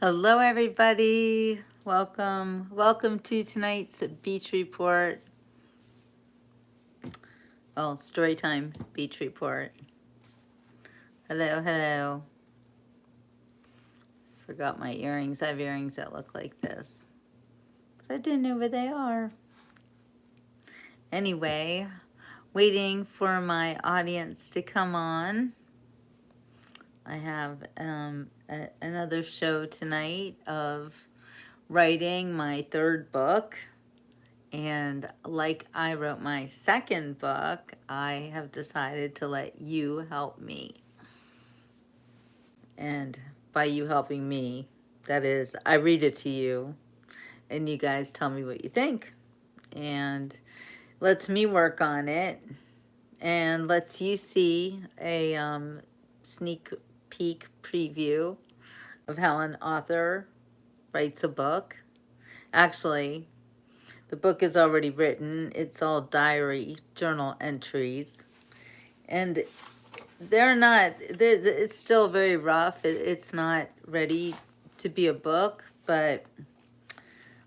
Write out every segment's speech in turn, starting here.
Hello, everybody. Welcome to tonight's beach report. Oh, story time beach report. Hello. Forgot my earrings. I have earrings that look like this, but I didn't know where they are. Anyway, waiting for my audience to come on. I have another show tonight of writing my third book. And like I wrote my second book, I have decided to let you help me. And by you helping me, that is, I read it to you and you guys tell me what you think. And lets me work on it and lets you see a sneak peek preview of how an author writes a book. Actually, the book is already written. It's all diary, journal entries. And it's still very rough. It's not ready to be a book, but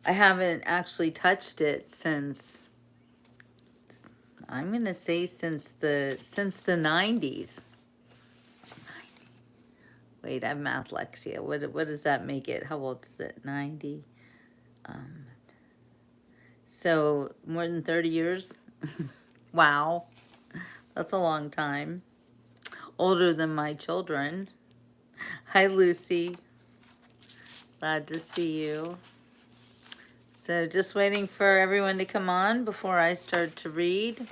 I haven't actually touched it since, I'm going to say since the 90s. Wait, I'm mathlexia. What does that make it? How old is it? 90? So more than 30 years? Wow. That's a long time. Older than my children. Hi, Lucy. Glad to see you. So just waiting for everyone to come on before I start to read.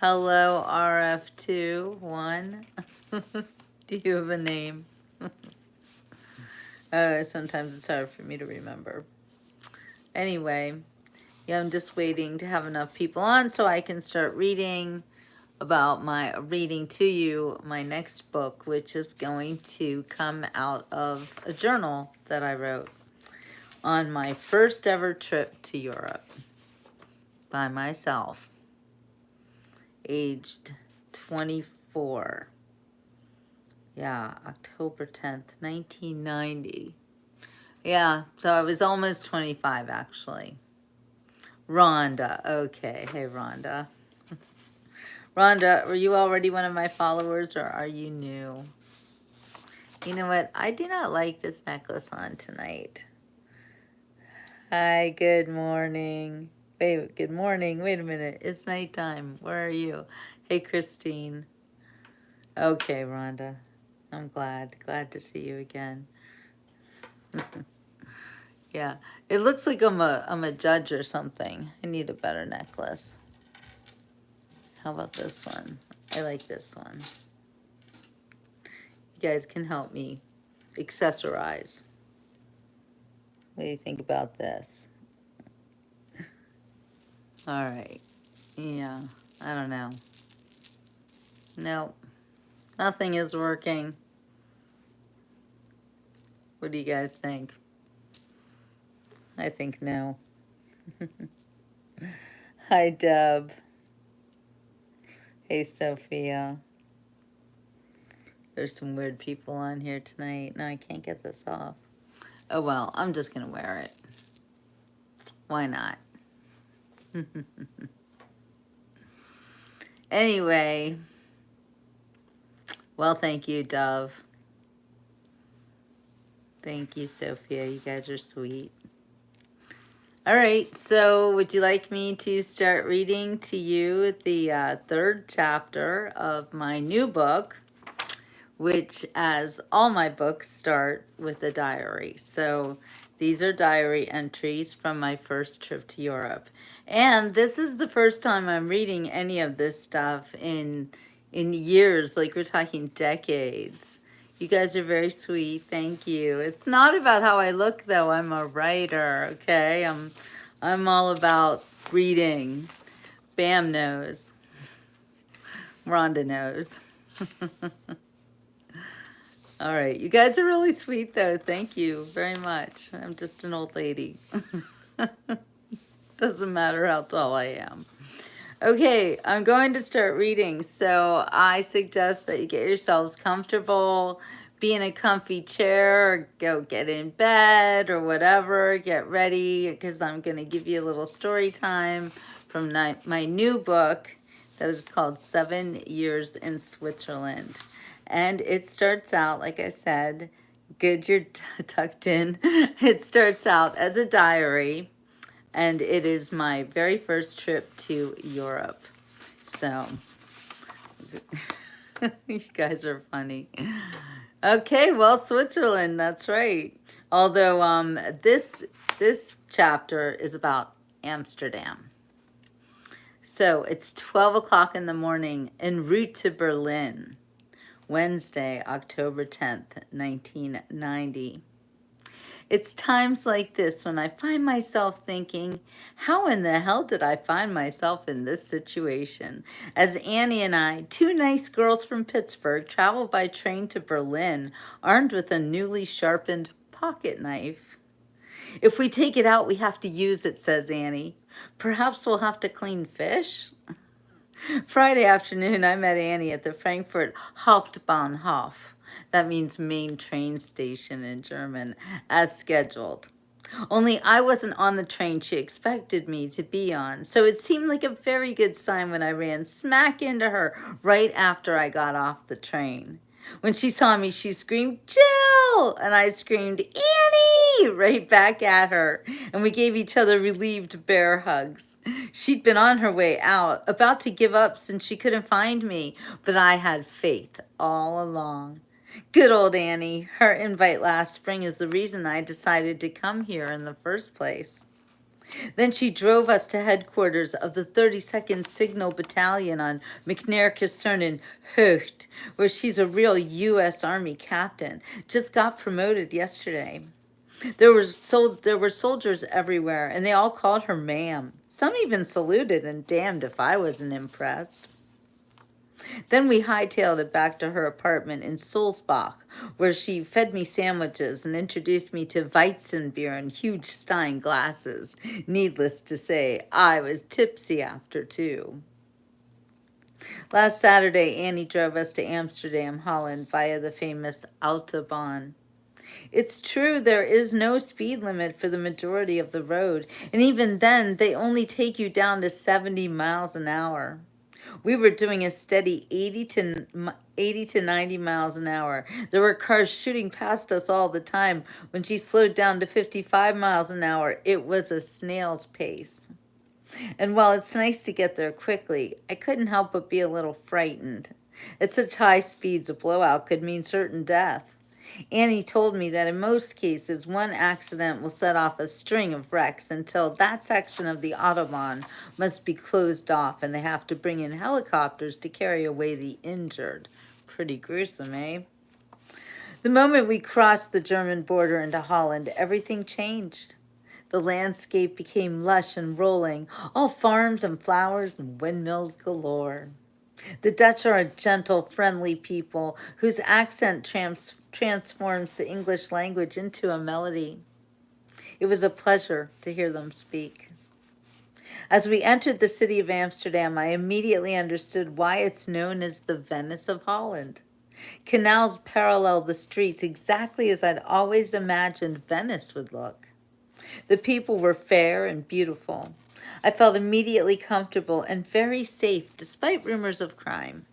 Hello, RF2-1. Do you have a name? Sometimes it's hard for me to remember. Anyway, yeah, I'm just waiting to have enough people on so I can start reading to you my next book, which is going to come out of a journal that I wrote on my first ever trip to Europe by myself, aged 24. Yeah, October 10th, 1990. Yeah, so I was almost 25 actually. Rhonda, okay. Hey, Rhonda. Rhonda, were you already one of my followers or are you new? You know what? I do not like this necklace on tonight. Hi, good morning. Wait, good morning. Wait a minute. It's nighttime. Where are you? Hey, Christine. Okay, Rhonda. I'm glad to see you again. Yeah, it looks like I'm a judge or something. I need a better necklace. How about this one? I like this one. You guys can help me accessorize. What do you think about this? All right. Yeah, I don't know. Nope. Nothing is working. What do you guys think? I think no. Hi, Deb. Hey, Sophia. There's some weird people on here tonight. No, I can't get this off. Oh, well, I'm just going to wear it. Why not? Anyway. Well, thank you, Dove. Thank you, Sophia. You guys are sweet. All right, so would you like me to start reading to you the third chapter of my new book, which, as all my books, start with a diary. So these are diary entries from my first trip to Europe. And this is the first time I'm reading any of this stuff in years, like we're talking decades. You guys are very sweet. Thank you. It's not about how I look, though. I'm a writer, okay? I'm all about reading. Bam knows. Rhonda knows. All right. You guys are really sweet, though. Thank you very much. I'm just an old lady. Doesn't matter how tall I am. Okay, I'm going to start reading, so I suggest that you get yourselves comfortable, be in a comfy chair or go get in bed or whatever. Get ready because I'm going to give you a little story time from my new book that is called 7 Years in Switzerland. And it starts out, like I said, good, you're tucked in. It starts out as a diary, and it is my very first trip to Europe. So, you guys are funny. Okay, well, Switzerland, that's right. Although this chapter is about Amsterdam. So it's 12 o'clock in the morning en route to Berlin, Wednesday, October 10th, 1990. It's times like this when I find myself thinking, how in the hell did I find myself in this situation? As Annie and I, two nice girls from Pittsburgh, travel by train to Berlin, armed with a newly sharpened pocket knife. If we take it out, we have to use it, says Annie. Perhaps we'll have to clean fish? Friday afternoon, I met Annie at the Frankfurt Hauptbahnhof. That means main train station in German, as scheduled. Only I wasn't on the train she expected me to be on, so it seemed like a very good sign when I ran smack into her right after I got off the train. When she saw me, she screamed, "Jill!" And I screamed, "Annie!" right back at her, and we gave each other relieved bear hugs. She'd been on her way out, about to give up since she couldn't find me, but I had faith all along. Good old Annie. Her invite last spring is the reason I decided to come here in the first place. Then she drove us to headquarters of the 32nd Signal Battalion on McNair Caserne in Hocht, where she's a real U.S. Army captain. Just got promoted yesterday. There were soldiers everywhere, and they all called her ma'am. Some even saluted, and damned if I wasn't impressed. Then we hightailed it back to her apartment in Sulzbach, where she fed me sandwiches and introduced me to Weizenbier in huge Stein glasses. Needless to say, I was tipsy after too. Last Saturday, Annie drove us to Amsterdam, Holland, via the famous Autobahn. It's true there is no speed limit for the majority of the road, and even then, they only take you down to 70 miles an hour. We were doing a steady 80 to 90 miles an hour. There were cars shooting past us all the time. When she slowed down to 55 miles an hour, it was a snail's pace. And while it's nice to get there quickly, I couldn't help but be a little frightened. At such high speeds, a blowout could mean certain death. Annie told me that in most cases, one accident will set off a string of wrecks until that section of the Autobahn must be closed off and they have to bring in helicopters to carry away the injured. Pretty gruesome, eh? The moment we crossed the German border into Holland, everything changed. The landscape became lush and rolling, all farms and flowers and windmills galore. The Dutch are a gentle, friendly people whose accent transforms the English language into a melody. It was a pleasure to hear them speak. As we entered the city of Amsterdam, I immediately understood why it's known as the Venice of Holland. Canals parallel the streets exactly as I'd always imagined Venice would look. The people were fair and beautiful. I felt immediately comfortable and very safe despite rumors of crime.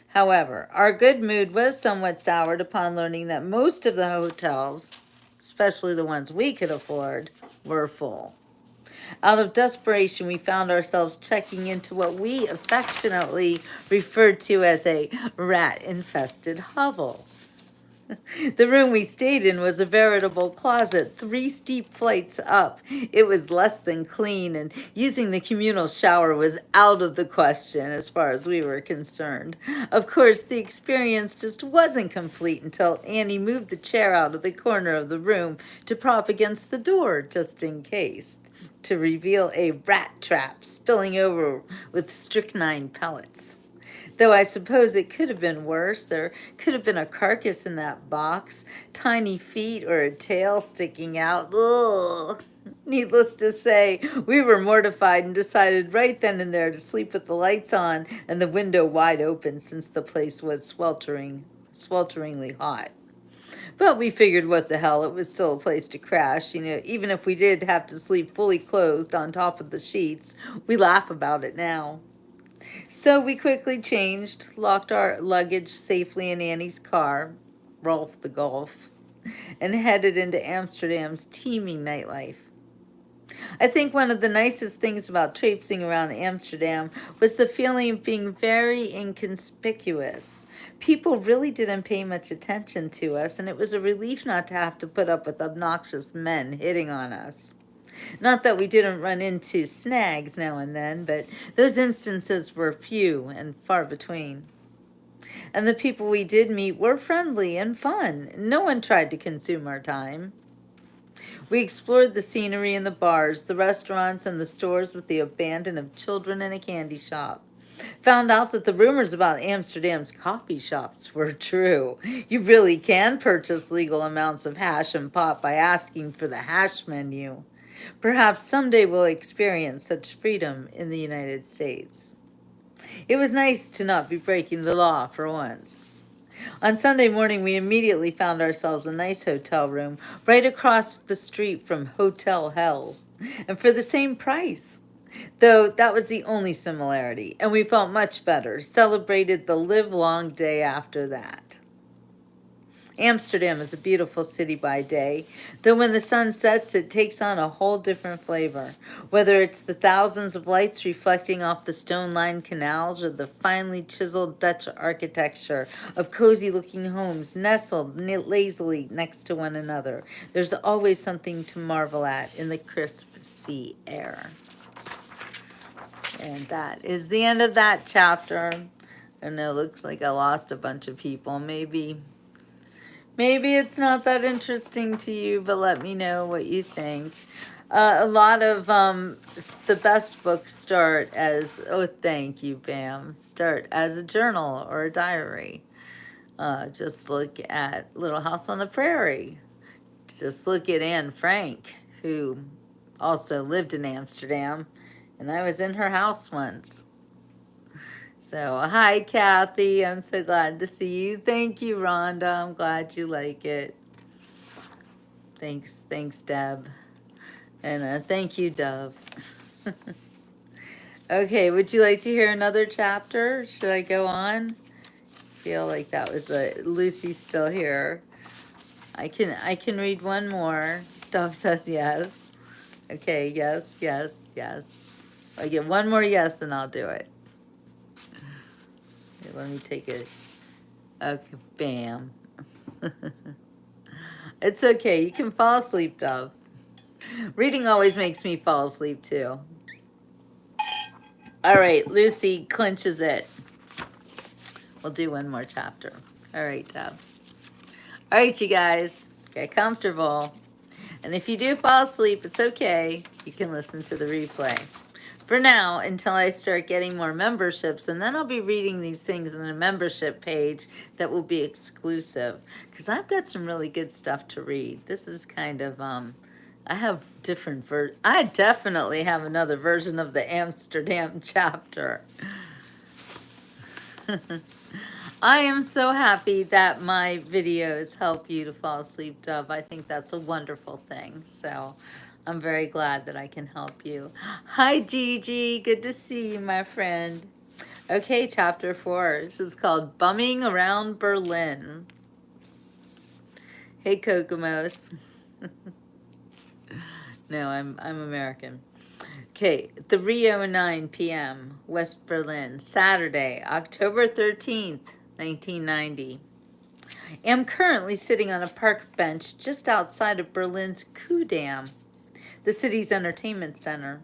However, our good mood was somewhat soured upon learning that most of the hotels, especially the ones we could afford, were full. Out of desperation, we found ourselves checking into what we affectionately referred to as a rat-infested hovel. The room we stayed in was a veritable closet, 3 steep flights up. It was less than clean, and using the communal shower was out of the question as far as we were concerned. Of course, the experience just wasn't complete until Annie moved the chair out of the corner of the room to prop against the door, just in case, to reveal a rat trap spilling over with strychnine pellets. Though I suppose it could have been worse. There could have been a carcass in that box, tiny feet or a tail sticking out. Ugh. Needless to say, we were mortified and decided right then and there to sleep with the lights on and the window wide open since the place was sweltering swelteringly hot. But we figured what the hell, it was still a place to crash. Even if we did have to sleep fully clothed on top of the sheets, we laugh about it now. So we quickly changed, locked our luggage safely in Annie's car, Rolf the Golf, and headed into Amsterdam's teeming nightlife. I think one of the nicest things about traipsing around Amsterdam was the feeling of being very inconspicuous. People really didn't pay much attention to us, and it was a relief not to have to put up with obnoxious men hitting on us. Not that we didn't run into snags now and then, but those instances were few and far between. And the people we did meet were friendly and fun. No one tried to consume our time. We explored the scenery and the bars, the restaurants and the stores with the abandon of children in a candy shop. Found out that the rumors about Amsterdam's coffee shops were true. You really can purchase legal amounts of hash and pot by asking for the hash menu. Perhaps someday we'll experience such freedom in the United States. It was nice to not be breaking the law for once. On Sunday morning, we immediately found ourselves a nice hotel room right across the street from Hotel Hell, and for the same price. Though that was the only similarity, and we felt much better, celebrated the livelong day after that. Amsterdam is a beautiful city by day, though when the sun sets, it takes on a whole different flavor. Whether it's the thousands of lights reflecting off the stone-lined canals or the finely chiseled Dutch architecture of cozy-looking homes nestled lazily next to one another, there's always something to marvel at in the crisp sea air. And that is the end of that chapter. And it looks like I lost a bunch of people. Maybe it's not that interesting to you, but let me know what you think. A lot of the best books start as, oh, thank you, Bam, start as a journal or a diary. Just look at Little House on the Prairie. Just look at Anne Frank, who also lived in Amsterdam, and I was in her house once. So, hi, Kathy. I'm so glad to see you. Thank you, Rhonda. I'm glad you like it. Thanks, Deb. And thank you, Dove. Okay, would you like to hear another chapter? Should I go on? Feel like that was Lucy's still here. I can read one more. Dove says yes. Okay, yes. I get one more yes and I'll do it. Okay, let me take it. Okay, bam. It's okay. You can fall asleep, Dove. Reading always makes me fall asleep, too. All right, Lucy clinches it. We'll do one more chapter. All right, Dove. All right, you guys. Get comfortable. And if you do fall asleep, it's okay. You can listen to the replay. For now, until I start getting more memberships, and then I'll be reading these things on a membership page that will be exclusive, because I've got some really good stuff to read. This is kind of, I have different I definitely have another version of the Amsterdam chapter. I am so happy that my videos help you to fall asleep, Dove. I think that's a wonderful thing. So I'm very glad that I can help you. Hi, Gigi. Good to see you, my friend. Okay, chapter 4. This is called Bumming Around Berlin. Hey, Kokomos. No, I'm American. Okay, 3:09 p.m., West Berlin, Saturday, October 13th, 1990. I'm currently sitting on a park bench just outside of Berlin's Kudamm, the city's entertainment center.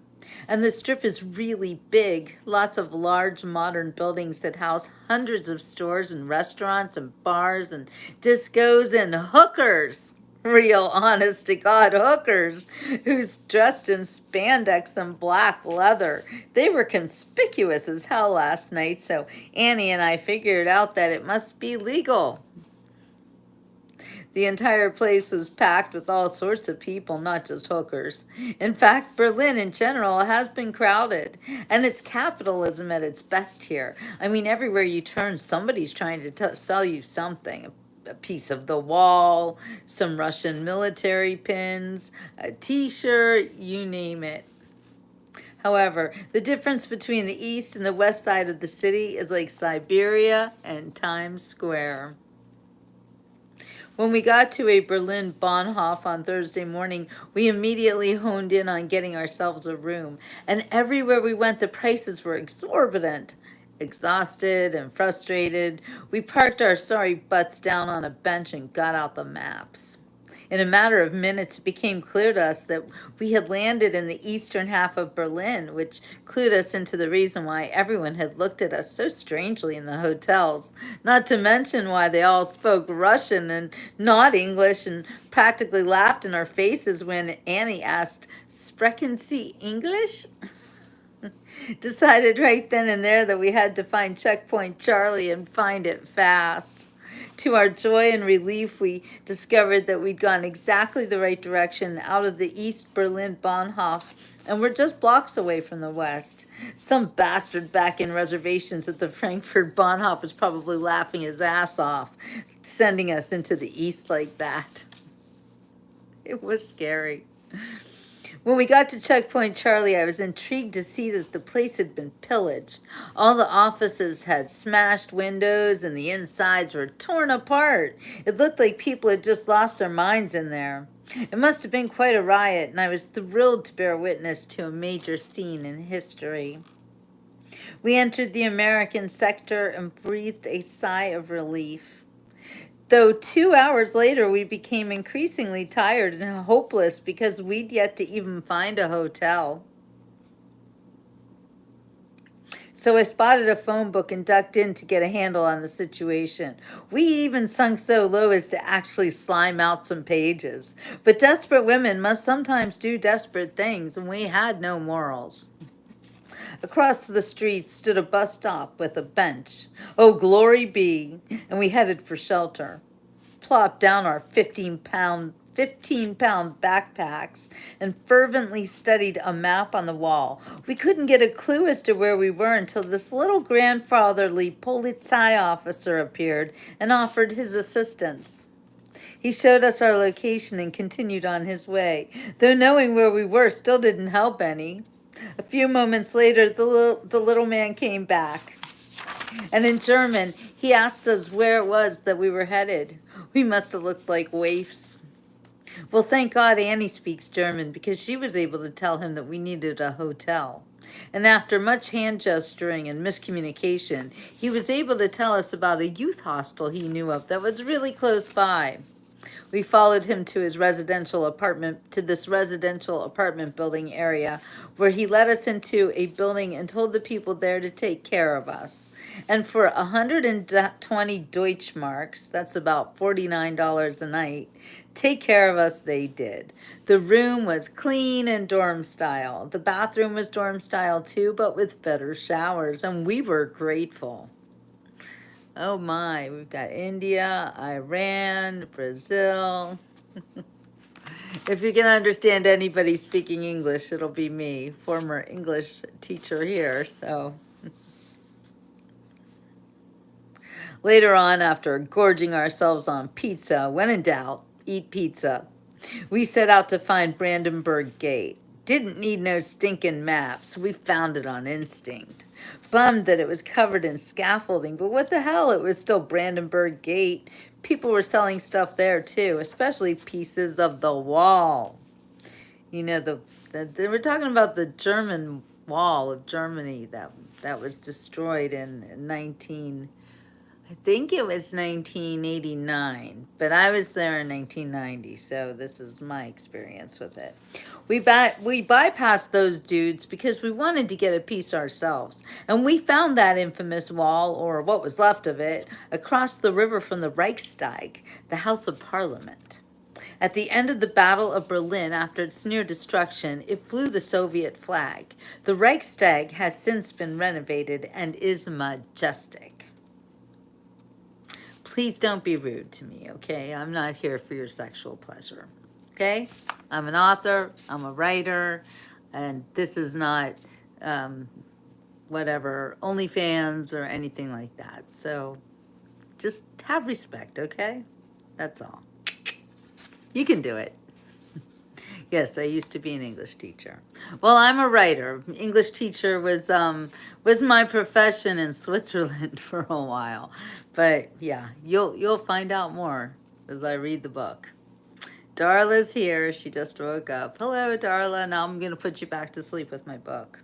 And the strip is really big, lots of large modern buildings that house hundreds of stores and restaurants and bars and discos and hookers. Real honest to God hookers who's dressed in spandex and black leather. They were conspicuous as hell last night, so Annie and I figured out that it must be legal. The entire place was packed with all sorts of people, not just hookers. In fact, Berlin in general has been crowded, and it's capitalism at its best here. I mean, everywhere you turn, somebody's trying to sell you something. A piece of the wall, some Russian military pins, a t-shirt, you name it. However, the difference between the east and the west side of the city is like Siberia and Times Square. When we got to a Berlin Bahnhof on Thursday morning, we immediately honed in on getting ourselves a room. And everywhere we went, the prices were exorbitant. Exhausted and frustrated, we parked our sorry butts down on a bench and got out the maps. In a matter of minutes, it became clear to us that we had landed in the eastern half of Berlin, which clued us into the reason why everyone had looked at us so strangely in the hotels, not to mention why they all spoke Russian and not English and practically laughed in our faces when Annie asked, "Sprechen Sie English?" Decided right then and there that we had to find Checkpoint Charlie and find it fast. To our joy and relief, we discovered that we'd gone exactly the right direction out of the East Berlin Bahnhof, and we're just blocks away from the west. Some bastard back in reservations at the Frankfurt Bahnhof was probably laughing his ass off, sending us into the east like that. It was scary. When we got to Checkpoint Charlie, I was intrigued to see that the place had been pillaged. All the offices had smashed windows and the insides were torn apart. It looked like people had just lost their minds in there. It must have been quite a riot, and I was thrilled to bear witness to a major scene in history. We entered the American sector and breathed a sigh of relief. Though 2 hours later, we became increasingly tired and hopeless because we'd yet to even find a hotel. So I spotted a phone book and ducked in to get a handle on the situation. We even sunk so low as to actually slime out some pages. But desperate women must sometimes do desperate things, and we had no morals. Across the street stood a bus stop with a bench. Oh, glory be! And we headed for shelter. Plopped down our 15-pound backpacks and fervently studied a map on the wall. We couldn't get a clue as to where we were until this little grandfatherly Polizei officer appeared and offered his assistance. He showed us our location and continued on his way, though knowing where we were still didn't help any. A few moments later, the little man came back, and in German, he asked us where it was that we were headed. We must have looked like waifs. Well, thank God Annie speaks German, because she was able to tell him that we needed a hotel. And after much hand gesturing and miscommunication, he was able to tell us about a youth hostel he knew of that was really close by. We followed him to this residential apartment building area, where he led us into a building and told the people there to take care of us. And for 120 Deutschmarks, that's about $49 a night, take care of us they did. The room was clean and dorm style. The bathroom was dorm style too, but with better showers, and we were grateful. Oh my, we've got India, Iran, Brazil. If you can understand anybody speaking English, it'll be me, former English teacher here, so. Later on, after gorging ourselves on pizza, when in doubt, eat pizza, we set out to find Brandenburg Gate. Didn't need no stinking maps. We found it on instinct. Bummed that it was covered in scaffolding, but what the hell, it was still Brandenburg Gate. People were selling stuff there too, especially pieces of the wall. You know, they were talking about the German wall of Germany that was destroyed in 19... I think it was 1989, but I was there in 1990, so this is my experience with it. We bypassed those dudes because we wanted to get a piece ourselves, and we found that infamous wall, or what was left of it, across the river from the Reichstag, the House of Parliament. At the end of the Battle of Berlin, after its near destruction, it flew the Soviet flag. The Reichstag has since been renovated and is majestic. Please don't be rude to me, okay? I'm not here for your sexual pleasure, okay? I'm an author, I'm a writer, and this is not, um, whatever, OnlyFans or anything like that. So just have respect, okay? That's all. You can do it. Yes, I used to be an English teacher. Well, I'm a writer. English teacher was my profession in Switzerland for a while. But yeah, you'll find out more as I read the book. Darla's here. She just woke up. Hello, Darla. Now I'm going to put you back to sleep with my book.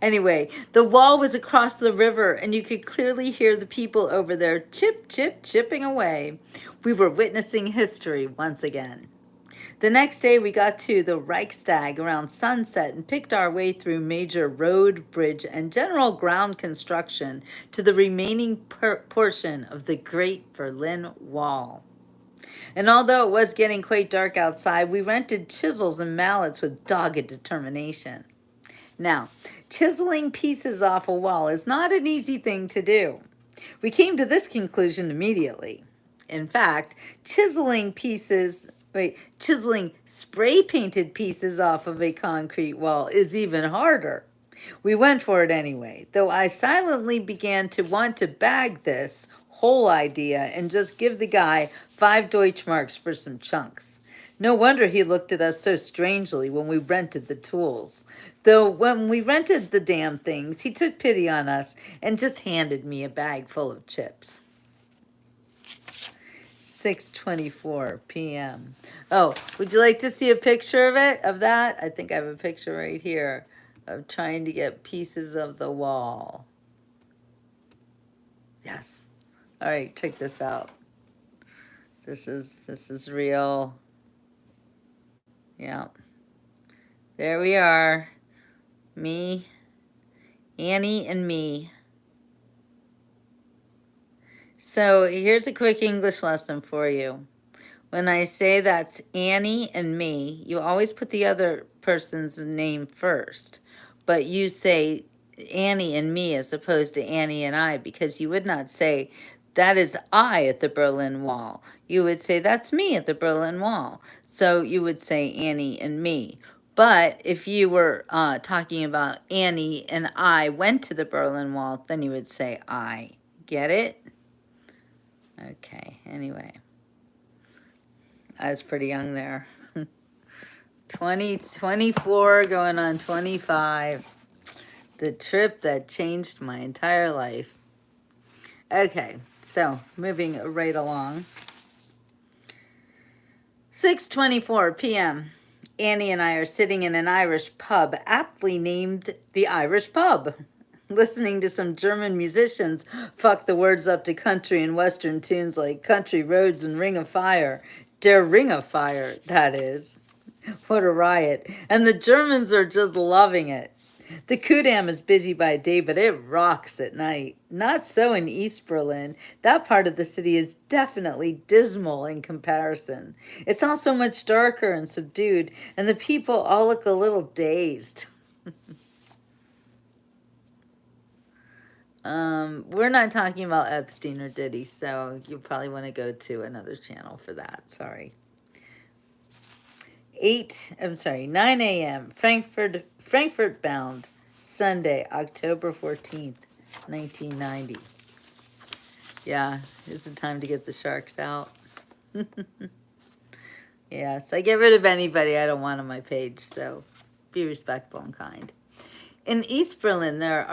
Anyway, the wall was across the river, and you could clearly hear the people over there chip, chip, chipping away. We were witnessing history once again. The next day, we got to the Reichstag around sunset and picked our way through major road, bridge, and general ground construction to the remaining portion of the Great Berlin Wall. And although it was getting quite dark outside, we rented chisels and mallets with dogged determination. Now, chiseling pieces off a wall is not an easy thing to do. We came to this conclusion immediately. In fact, chiseling spray painted pieces off of a concrete wall is even harder. We went for it anyway, though I silently began to want to bag this whole idea and just give the guy 5 Deutschmarks for some chunks. No wonder he looked at us so strangely when we rented the tools. Though when we rented the damn things, he took pity on us and just handed me a bag full of chips. 6:24 p.m. Oh, would you like to see a picture of that? I think I have a picture right here of trying to get pieces of the wall. Yes. All right, check this out. This is real. Yeah. There we are. Me, Annie, and me. So here's a quick English lesson for you. When I say that's Annie and me, you always put the other person's name first. But you say Annie and me as opposed to Annie and I, because you would not say that is I at the Berlin Wall. You would say that's me at the Berlin Wall. So you would say Annie and me. But if you were talking about Annie and I went to the Berlin Wall, then you would say I. Get it? Okay, anyway. I was pretty young there. 24 going on 25. The trip that changed my entire life. Okay, so moving right along. 6:24 p.m. Annie and I are sitting in an Irish pub, aptly named the Irish Pub, listening to some German musicians fuck the words up to country and western tunes like Country Roads and Ring of Fire. Der Ring of Fire, that is. What a riot. And the Germans are just loving it. The Kudamm is busy by day, but it rocks at night. Not so in East Berlin. That part of the city is definitely dismal in comparison. It's also much darker and subdued, and the people all look a little dazed. We're not talking about Epstein or Diddy, so you probably want to go to another channel for that. Sorry. 9 a.m. Frankfurt bound, Sunday, October 14th, 1990. Yeah, it's the time to get the sharks out. Yes, I get rid of anybody I don't want on my page, so be respectful and kind. In East Berlin, there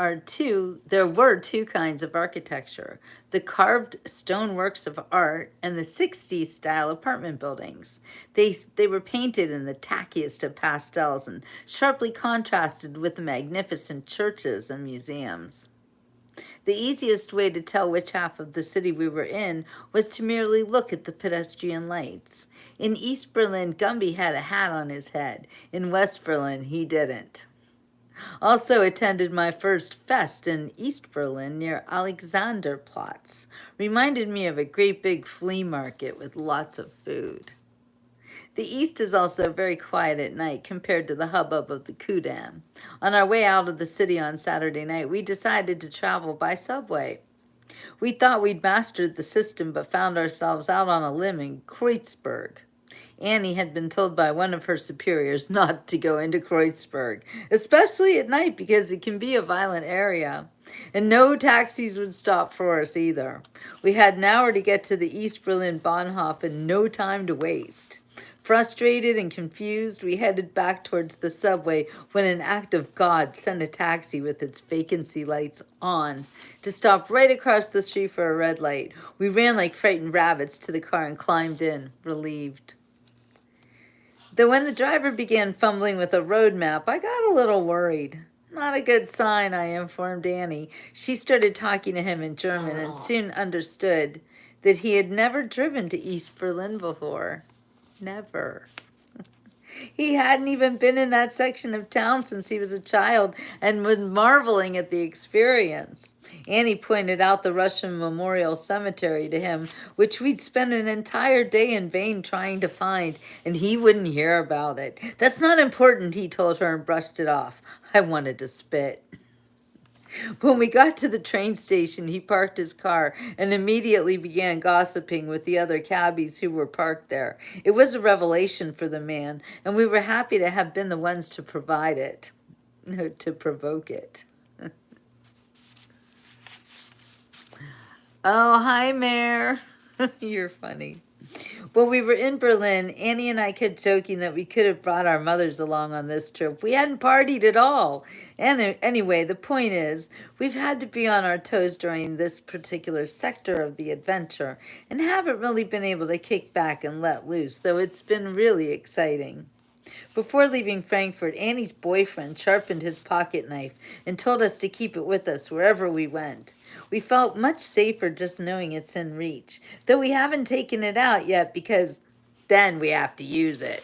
were two kinds of architecture: the carved stoneworks of art and the 60s style apartment buildings. They were painted in the tackiest of pastels and sharply contrasted with the magnificent churches and museums. The easiest way to tell which half of the city we were in was to merely look at the pedestrian lights. In East Berlin, Gumby had a hat on his head. In West Berlin, he didn't. Also attended my first fest in East Berlin near Alexanderplatz. Reminded me of a great big flea market with lots of food. The East is also very quiet at night compared to the hubbub of the Kudamm. On our way out of the city on Saturday night, we decided to travel by subway. We thought we'd mastered the system, but found ourselves out on a limb in Kreuzberg. Annie had been told by one of her superiors not to go into Kreuzberg, especially at night because it can be a violent area. And no taxis would stop for us either. We had an hour to get to the East Berlin Bahnhof and no time to waste. Frustrated and confused, we headed back towards the subway when an act of God sent a taxi with its vacancy lights on to stop right across the street for a red light. We ran like frightened rabbits to the car and climbed in, relieved. Though when the driver began fumbling with a road map, I got a little worried. Not a good sign, I informed Annie. She started talking to him in German and soon understood that he had never driven to East Berlin before. Never. He hadn't even been in that section of town since he was a child and was marveling at the experience. Annie pointed out the Russian Memorial Cemetery to him, which we'd spent an entire day in vain trying to find, and he wouldn't hear about it. That's not important, he told her and brushed it off. I wanted to spit. When we got to the train station, he parked his car and immediately began gossiping with the other cabbies who were parked there. It was a revelation for the man, and we were happy to have been the ones to provide it. No, to provoke it. Oh, hi, Mayor. You're funny. When we were in Berlin, Annie and I kept joking that we could have brought our mothers along on this trip. We hadn't partied at all. And anyway, the point is, we've had to be on our toes during this particular sector of the adventure and haven't really been able to kick back and let loose, though it's been really exciting. Before leaving Frankfurt, Annie's boyfriend sharpened his pocket knife and told us to keep it with us wherever we went. We felt much safer just knowing it's in reach, though we haven't taken it out yet because then we have to use it.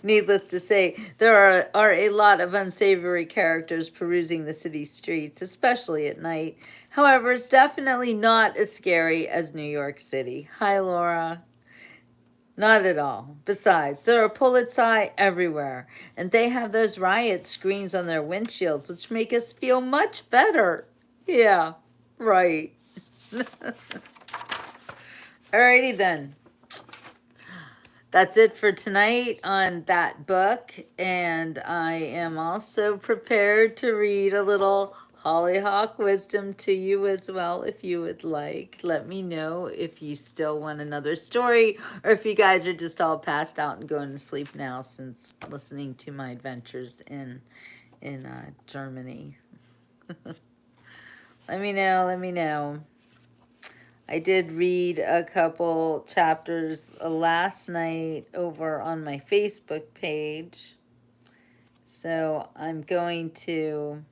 Needless to say, there are a lot of unsavory characters perusing the city streets, especially at night. However, it's definitely not as scary as New York City. Hi, Laura. Not at all. Besides, there are Polizei everywhere, and they have those riot screens on their windshields, which make us feel much better. Yeah, right. Alrighty then. That's it for tonight on that book, and I am also prepared to read a little Hollyhock wisdom to you as well if you would like. Let me know if you still want another story or if you guys are just all passed out and going to sleep now since listening to my adventures in Germany. Let me know. I did read a couple chapters last night over on my Facebook page. So I'm going to...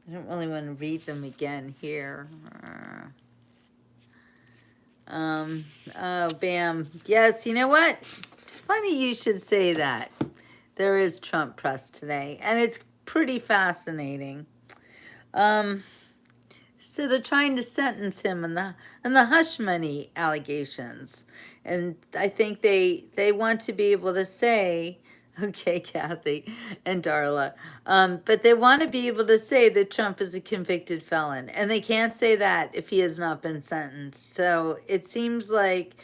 I don't really want to read them again here. Oh, bam. Yes, you know what? It's funny you should say that. There is Trump press today, and it's pretty fascinating. So they're trying to sentence him on the hush money allegations. And I think they want to be able to say, okay, Kathy and Darla, but they want to be able to say that Trump is a convicted felon. And they can't say that if he has not been sentenced. So it seems like,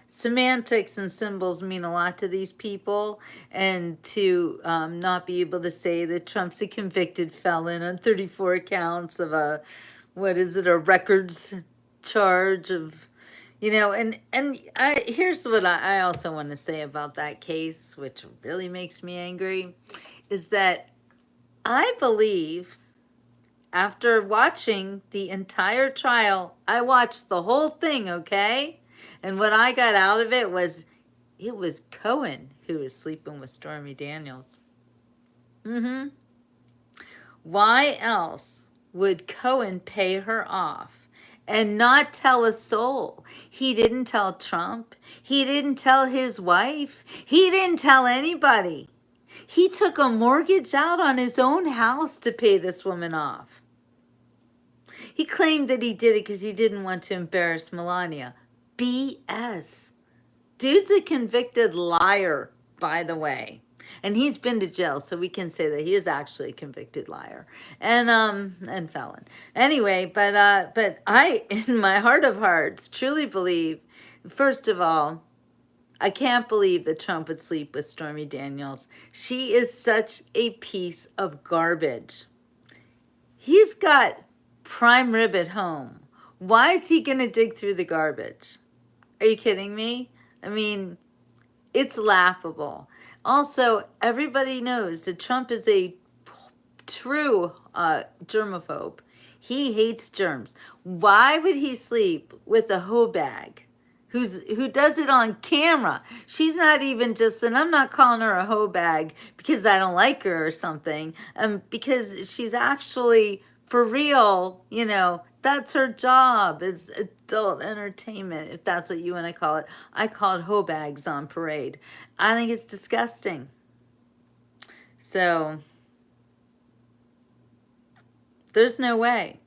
semantics and symbols mean a lot to these people. And to not be able to say that Trump's a convicted felon on 34 counts of a records charge of, and here's what I also want to say about that case, which really makes me angry, is that I believe after watching the entire trial, I watched the whole thing, okay? And what I got out of it was Cohen who was sleeping with Stormy Daniels. Why else would Cohen pay her off and not tell a soul? He didn't tell Trump. He didn't tell his wife. He didn't tell anybody. He took a mortgage out on his own house to pay this woman off. He claimed that he did it because he didn't want to embarrass Melania. BS. Dude's a convicted liar, by the way. And he's been to jail, so we can say that he is actually a convicted liar and felon. Anyway, but I, in my heart of hearts, truly believe, first of all, I can't believe that Trump would sleep with Stormy Daniels. She is such a piece of garbage. He's got prime rib at home. Why is he going to dig through the garbage? Are you kidding me? I mean, it's laughable. Also, everybody knows that Trump is a true germaphobe. He hates germs. Why would he sleep with a hoe bag who does it on camera? She's not even just, and I'm not calling her a hoe bag because I don't like her or something, because she's actually, for real, that's her job, is adult entertainment, if that's what you want to call it. I call it hoe bags on parade. I think it's disgusting. So there's no way.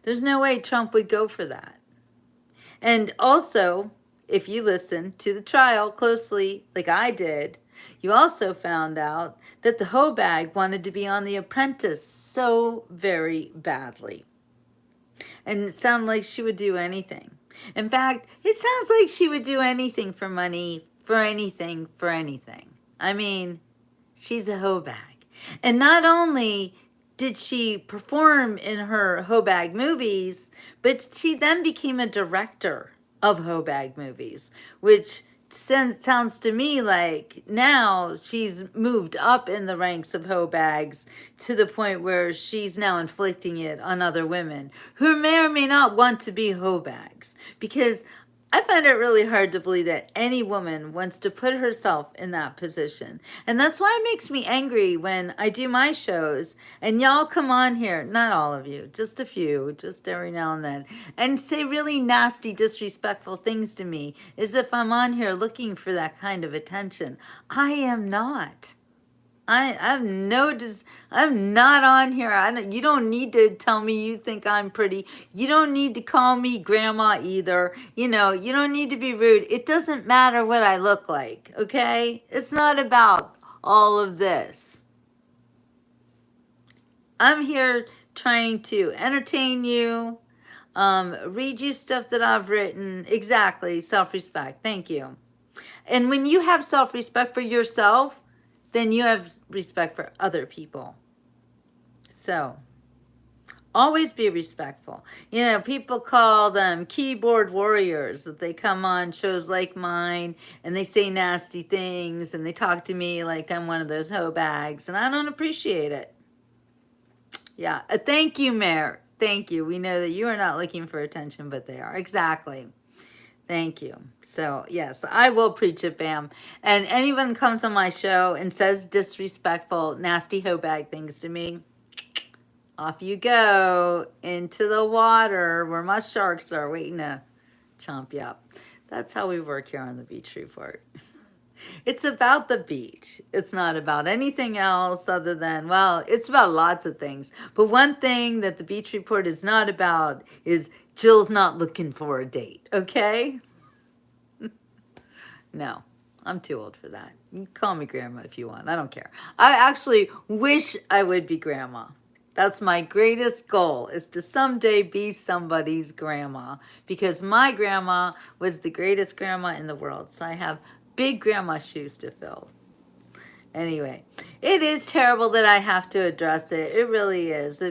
There's no way Trump would go for that. And also, if you listen to the trial closely, like I did, you also found out that the hoe bag wanted to be on The Apprentice so very badly. And it sounded like she would do anything. In fact, it sounds like she would do anything for money, for anything, for anything. I mean, she's a hoe bag. And not only did she perform in her hoe bag movies, but she then became a director of hoe bag movies, which sounds to me like now she's moved up in the ranks of hoe bags to the point where she's now inflicting it on other women who may or may not want to be hoe bags. Because I find it really hard to believe that any woman wants to put herself in that position. And that's why it makes me angry when I do my shows and y'all come on here, not all of you, just a few, just every now and then, and say really nasty, disrespectful things to me as if I'm on here looking for that kind of attention. I am not. I'm not on here. You don't need to tell me you think I'm pretty. You don't need to call me grandma either. You don't need to be rude. It doesn't matter what I look like, okay? It's not about all of this. I'm here trying to entertain you, read you stuff that I've written. Exactly, self-respect. Thank you. And when you have self-respect for yourself, then you have respect for other people. So, always be respectful. People call them keyboard warriors, that they come on shows like mine and they say nasty things and they talk to me like I'm one of those hoe bags, and I don't appreciate it. Yeah, thank you, Mayor. Thank you. We know that you are not looking for attention, but they are. Exactly. Thank you. So, yes, I will preach it, Bam. And anyone comes on my show and says disrespectful, nasty hoe bag things to me, off you go into the water where my sharks are waiting to chomp you up. That's how we work here on the Beach Report. It's about the beach. It's not about anything else other than, well, it's about lots of things. But one thing that the Beach Report is not about is Jill's not looking for a date, okay? No, I'm too old for that. You can call me grandma if you want. I don't care. I actually wish I would be grandma. That's my greatest goal, is to someday be somebody's grandma, because my grandma was the greatest grandma in the world. So I have big grandma shoes to fill. Anyway, it is terrible that I have to address it. It really is.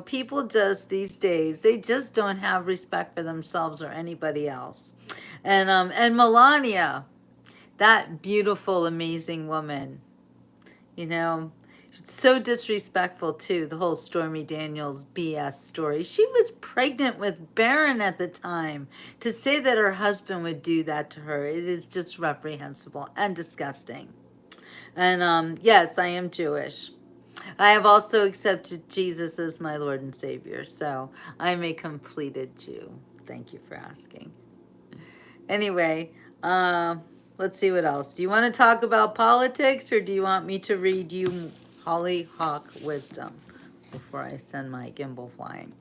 People just these days, they just don't have respect for themselves or anybody else. And Melania, that beautiful, amazing woman, so disrespectful too, the whole Stormy Daniels BS story. She was pregnant with Barron at the time. To say that her husband would do that to her, it is just reprehensible and disgusting. And yes, I am Jewish. I have also accepted Jesus as my Lord and Savior, so I'm a completed Jew. Thank you for asking. Anyway, let's see what else. Do you want to talk about politics, or do you want me to read you Hollyhock wisdom before I send my gimbal flying?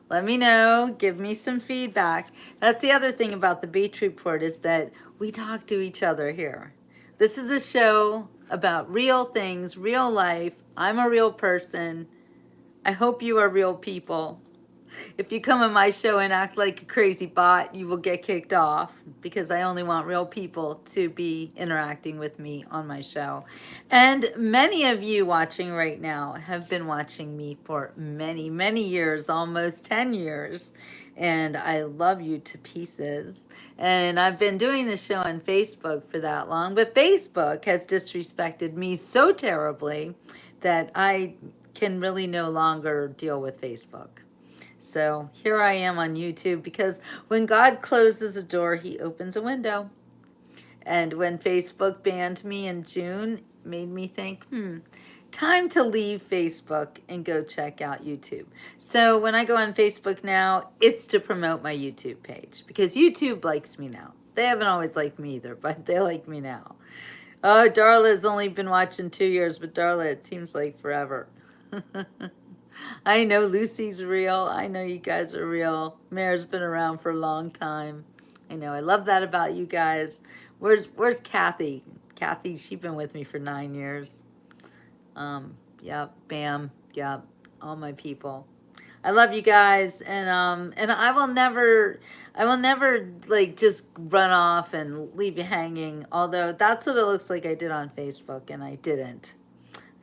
Let me know. Give me some feedback. That's the other thing about the Beach Report, is that we talk to each other here. This is a show about real things, real life. I'm a real person. I hope you are real people. If you come on my show and act like a crazy bot, you will get kicked off because I only want real people to be interacting with me on my show. And many of you watching right now have been watching me for many, many years, almost 10 years. And I love you to pieces. And I've been doing the show on Facebook for that long, but Facebook has disrespected me so terribly that I can really no longer deal with Facebook. So here I am on YouTube because when God closes a door, he opens a window. And when Facebook banned me in June, made me think, time to leave Facebook and go check out YouTube. So when I go on Facebook now, it's to promote my YouTube page because YouTube likes me now. They haven't always liked me either, but they like me now. Oh, Darla's only been watching 2 years, but Darla, it seems like forever. I know Lucy's real. I know you guys are real. Mare's been around for a long time. I know. I love that about you guys. Where's Kathy? Kathy, she's been with me for 9 years. Yeah, Bam, yeah, all my people. I love you guys, and I will never like just run off and leave you hanging. Although that's what it looks like I did on Facebook, and I didn't.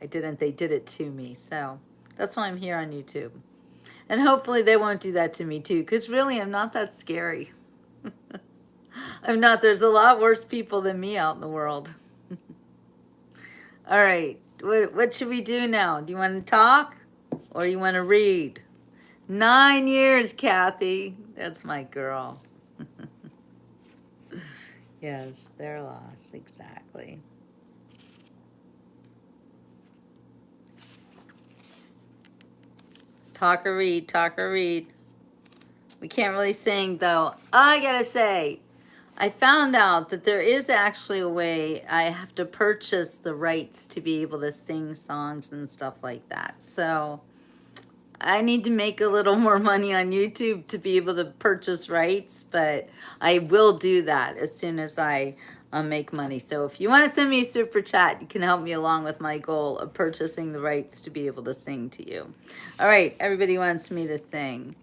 I didn't. They did it to me, so that's why I'm here on YouTube. And hopefully they won't do that to me too, because really I'm not that scary. I'm not. There's a lot worse people than me out in the world. All right. What should we do now? Do you want to talk or you want to read? 9 years, Kathy. That's my girl. Yes, their loss. Exactly. Talk or read, talk or read. We can't really sing though. I gotta say, I found out that there is actually a way I have to purchase the rights to be able to sing songs and stuff like that. So I need to make a little more money on YouTube to be able to purchase rights, but I will do that as soon as I make money. So if you want to send me a super chat, you can help me along with my goal of purchasing the rights to be able to sing to you. All right, everybody wants me to sing.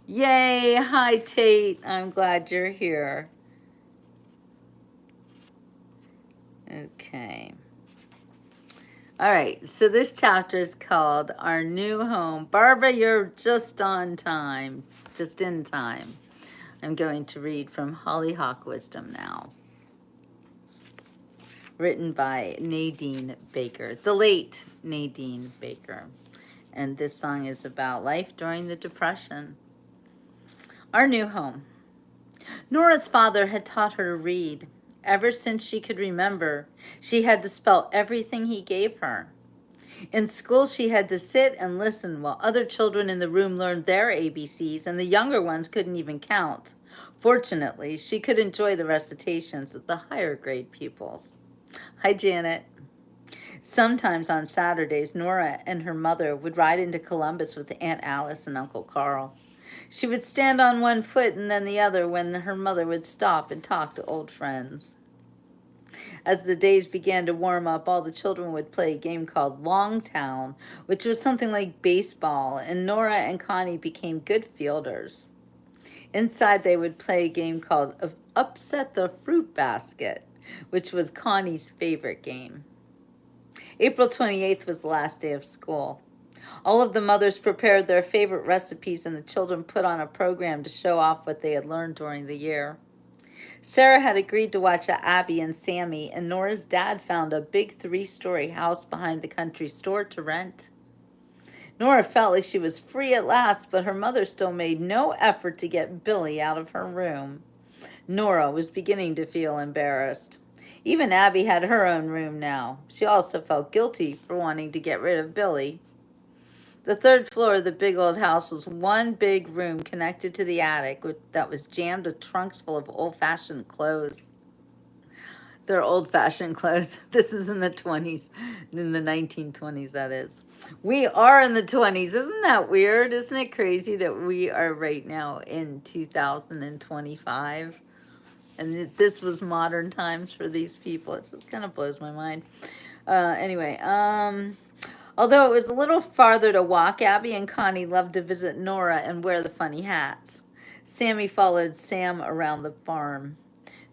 Yay, hi Tate, I'm glad you're here. Okay. All right, so this chapter is called Our New Home. Barbara, you're just on time, just in time. I'm going to read from Hollyhock Wisdom now. Written by Nadine Baker, the late Nadine Baker. And this song is about life during the Depression. Our new home. Nora's father had taught her to read. Ever since she could remember, she had to spell everything he gave her. In school, she had to sit and listen while other children in the room learned their ABCs, and the younger ones couldn't even count. Fortunately, she could enjoy the recitations of the higher grade pupils. Hi, Janet. Sometimes on Saturdays, Nora and her mother would ride into Columbus with Aunt Alice and Uncle Carl. She would stand on one foot and then the other when her mother would stop and talk to old friends. As the days began to warm up, all the children would play a game called Longtown, which was something like baseball, and Nora and Connie became good fielders. Inside, they would play a game called Upset the Fruit Basket, which was Connie's favorite game. April 28th was the last day of school. All of the mothers prepared their favorite recipes, and the children put on a program to show off what they had learned during the year. Sarah had agreed to watch Abby and Sammy, and Nora's dad found a big 3-story house behind the country store to rent. Nora felt like she was free at last, but her mother still made no effort to get Billy out of her room. Nora was beginning to feel embarrassed. Even Abby had her own room now. She also felt guilty for wanting to get rid of Billy. The third floor of the big old house was one big room connected to the attic that was jammed with trunks full of old-fashioned clothes. They're old-fashioned clothes. This is in the 20s, in the 1920s, that is. We are in the 20s. Isn't that weird? Isn't it crazy that we are right now in 2025? And this was modern times for these people. It just kind of blows my mind. Anyway, although it was a little farther to walk, Abby and Connie loved to visit Nora and wear the funny hats. Sammy followed Sam around the farm.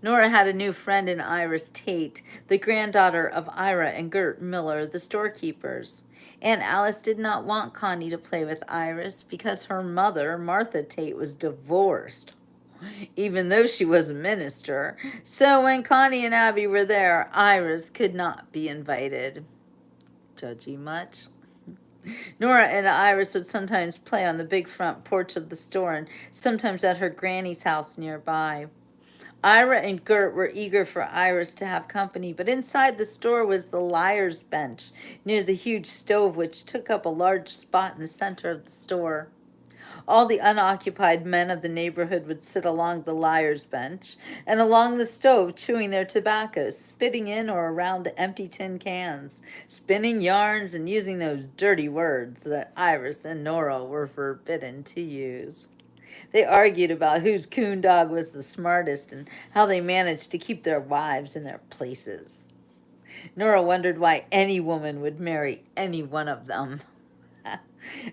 Nora had a new friend in Iris Tate, the granddaughter of Ira and Gert Miller, the storekeepers. Aunt Alice did not want Connie to play with Iris because her mother, Martha Tate, was divorced, even though she was a minister. So when Connie and Abby were there, Iris could not be invited. Judgy much? Nora and Iris would sometimes play on the big front porch of the store and sometimes at her granny's house nearby. Ira and Gert were eager for Iris to have company, but inside the store was the liar's bench near the huge stove, which took up a large spot in the center of the store. All the unoccupied men of the neighborhood would sit along the liar's bench and along the stove, chewing their tobacco, spitting in or around empty tin cans, spinning yarns, and using those dirty words that Iris and Nora were forbidden to use. They argued about whose coon dog was the smartest and how they managed to keep their wives in their places. Nora wondered why any woman would marry any one of them.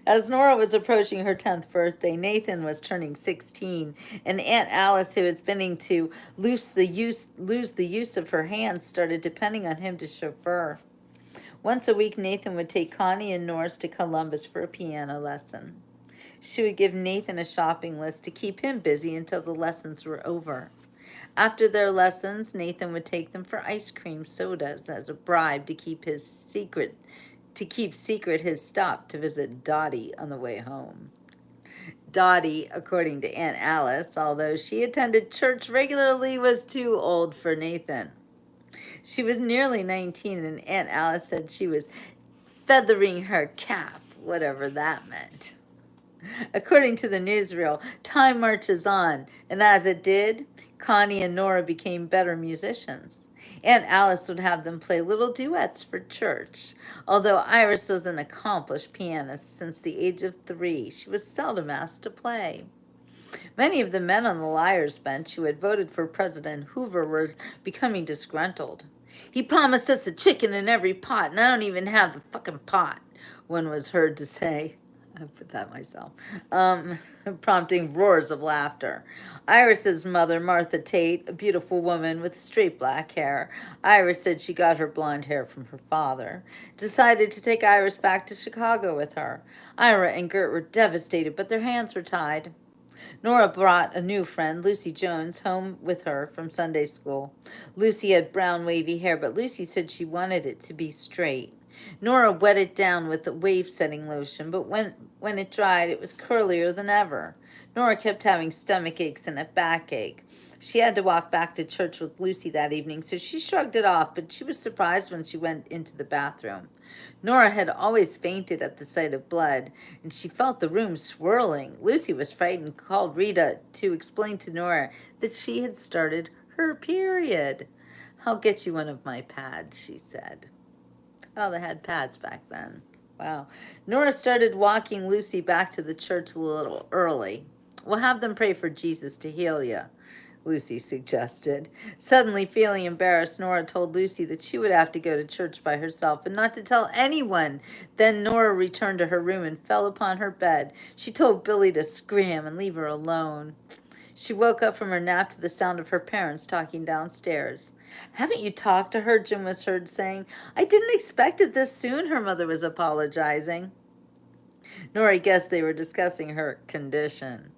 As Nora was approaching her 10th birthday, Nathan was turning 16, and Aunt Alice, who was beginning to lose the use of her hands, started depending on him to chauffeur. Once a week, Nathan would take Connie and Norris to Columbus for a piano lesson. She would give Nathan a shopping list to keep him busy until the lessons were over. After their lessons, Nathan would take them for ice cream sodas as a bribe to keep secret his stop to visit Dottie on the way home. Dottie, according to Aunt Alice, although she attended church regularly, was too old for Nathan. She was nearly 19, and Aunt Alice said she was feathering her cap, whatever that meant. According to the newsreel, time marches on, and as it did, Connie and Nora became better musicians. Aunt Alice would have them play little duets for church. Although Iris was an accomplished pianist since the age of 3, she was seldom asked to play. Many of the men on the liar's bench who had voted for President Hoover were becoming disgruntled. "He promised us a chicken in every pot, and I don't even have the fucking pot," one was heard to say. I put that myself, prompting roars of laughter. Iris's mother, Martha Tate, a beautiful woman with straight black hair — Iris said she got her blonde hair from her father — decided to take Iris back to Chicago with her. Ira and Gert were devastated, but their hands were tied. Nora brought a new friend, Lucy Jones, home with her from Sunday school. Lucy had brown wavy hair, but Lucy said she wanted it to be straight. Nora wet it down with the wave-setting lotion, but when it dried, it was curlier than ever. Nora kept having stomach aches and a backache. She had to walk back to church with Lucy that evening, so she shrugged it off, but she was surprised when she went into the bathroom. Nora had always fainted at the sight of blood, and she felt the room swirling. Lucy was frightened and called Rita to explain to Nora that she had started her period. "I'll get you one of my pads," she said. Oh, they had pads back then. Wow. Nora started walking Lucy back to the church a little early. "We'll have them pray for Jesus to heal you," Lucy suggested. Suddenly feeling embarrassed, Nora told Lucy that she would have to go to church by herself and not to tell anyone. Then Nora returned to her room and fell upon her bed. She told Billy to scram and leave her alone. She woke up from her nap to the sound of her parents talking downstairs. "Haven't you talked to her?" Jim was heard saying. "I didn't expect it this soon," her mother was apologizing. Nora guessed they were discussing her condition.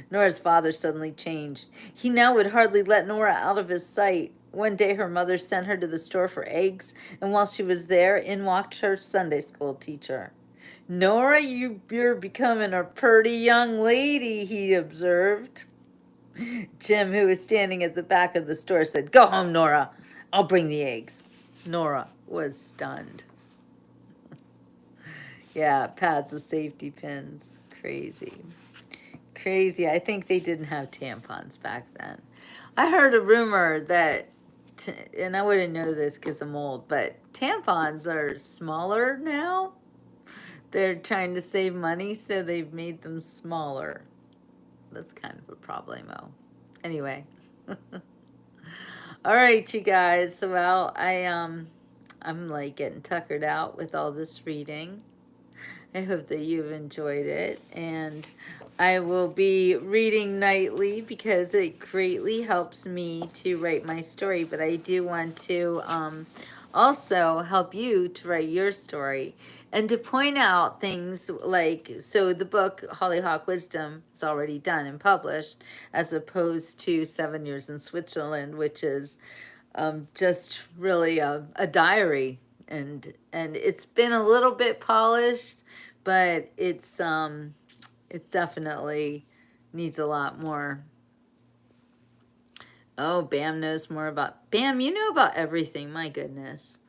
Nora's father suddenly changed. He now would hardly let Nora out of his sight. One day her mother sent her to the store for eggs, and while she was there, in walked her Sunday school teacher. "Nora, you're becoming a pretty young lady," he observed. Jim, who was standing at the back of the store, said, "Go home, Nora. I'll bring the eggs." Nora was stunned. Yeah, pads with safety pins. Crazy. Crazy. I think they didn't have tampons back then. I heard a rumor that, and I wouldn't know this because I'm old, but tampons are smaller now. They're trying to save money, so they've made them smaller. That's kind of a problemo. Anyway. All right, you guys. Well, I'm like getting tuckered out with all this reading. I hope that you've enjoyed it, and I will be reading nightly because it greatly helps me to write my story. But I do want to also help you to write your story and to point out things like, so the book Hollyhock Wisdom is already done and published, as opposed to 7 Years in Switzerland, which is just really a diary, and it's been a little bit polished, but it's definitely needs a lot more. Oh, Bam knows more about Bam. You know about everything. My goodness.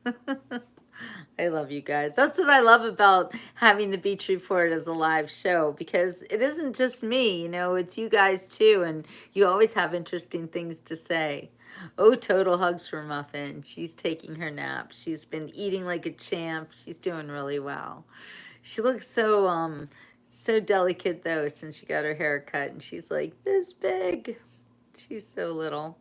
I love you guys. That's what I love about having the Beach Report as a live show, because it isn't just me, it's you guys too, and you always have interesting things to say. Oh, total hugs for Muffin. She's taking her nap. She's been eating like a champ. She's doing really well. She looks so delicate though since she got her hair cut, and she's like this big. She's so little.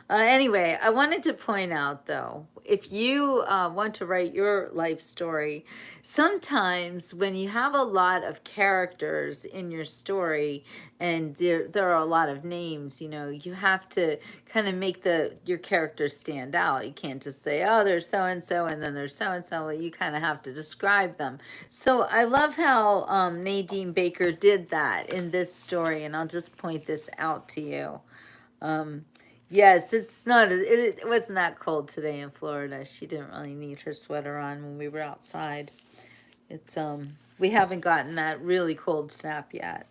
Anyway, I wanted to point out though, if you want to write your life story, sometimes when you have a lot of characters in your story and there are a lot of names, you have to kind of make your characters stand out. You can't just say, oh, there's so and so and then there's so and so. Well, you kind of have to describe them. So I love how Nadine Baker did that in this story, and I'll just point this out to you. Yes, it's not. It wasn't that cold today in Florida. She didn't really need her sweater on when we were outside. It's we haven't gotten that really cold snap yet.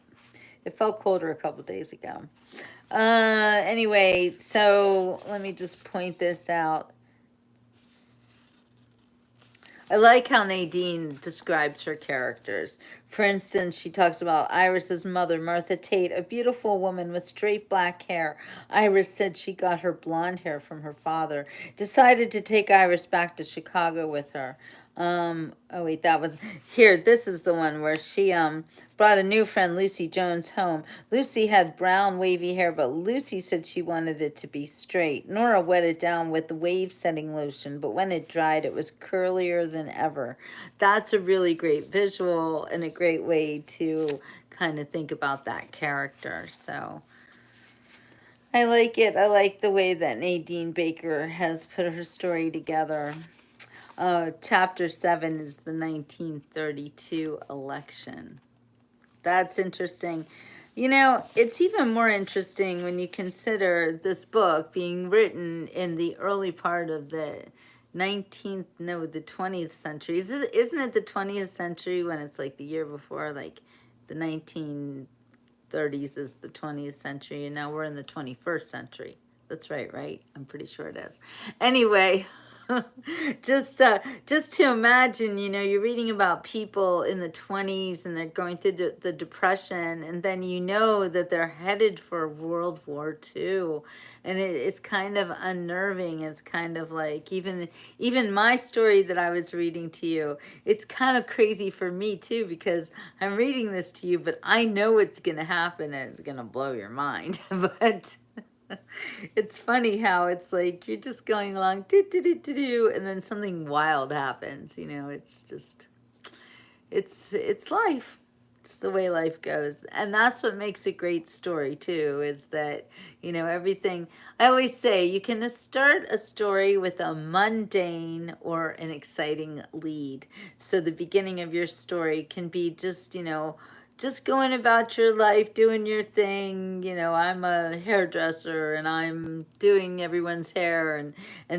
It felt colder a couple days ago. Anyway, so let me just point this out. I like how Nadine describes her characters. For instance, she talks about Iris's mother, Martha Tate, a beautiful woman with straight black hair. Iris said she got her blonde hair from her father. Decided to take Iris back to Chicago with her. Oh wait, that was here. This is the one where she brought a new friend, Lucy Jones, home. Lucy had brown wavy hair, but Lucy said she wanted it to be straight. Nora wet it down with the wave setting lotion, but when it dried, it was curlier than ever. That's a really great visual and a great way to kind of think about that character. So I like it. I like the way that Nadine Baker has put her story together. Chapter 7 is the 1932 election. That's interesting. It's even more interesting when you consider this book being written in the early part of the 20th century. Isn't it the 20th century when it's like the year before, like the 1930s is the 20th century, and now we're in the 21st century. That's right? I'm pretty sure it is. Anyway, just to imagine, you're reading about people in the 20s and they're going through the depression, and then that they're headed for World War II, and it's kind of unnerving. It's kind of like even my story that I was reading to you, it's kind of crazy for me too, because I'm reading this to you, but I know it's gonna happen and it's gonna blow your mind. But it's funny how it's like you're just going along, and then something wild happens. It's just, it's life. It's the way life goes, and that's what makes a great story too. Is that everything? I always say you can start a story with a mundane or an exciting lead. So the beginning of your story can be just going about your life, doing your thing. I'm a hairdresser and I'm doing everyone's hair and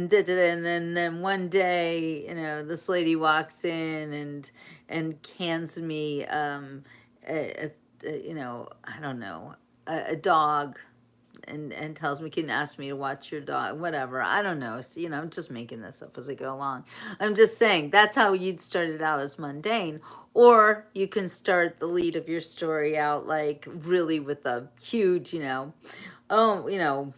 then one day, this lady walks in and hands me I don't know, a dog, and tells me, can ask me to watch your dog, whatever. I don't know. So, I'm just making this up as I go along. I'm just saying that's how you'd start it out, as mundane. Or you can start the lead of your story out like really with a huge, oh,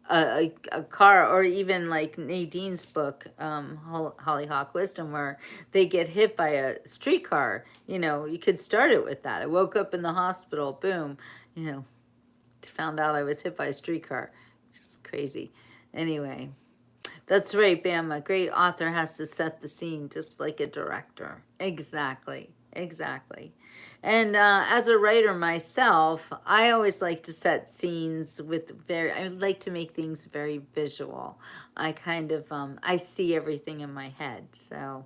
a car, or even like Nadine's book, Hollyhock Wisdom, where they get hit by a streetcar. You could start it with that. I woke up in the hospital, boom, found out I was hit by a streetcar. Just crazy. Anyway, that's right, Bam. A great author has to set the scene just like a director. Exactly. Exactly. And as a writer myself, I always like to set scenes with I like to make things very visual. I kind of, I see everything in my head. So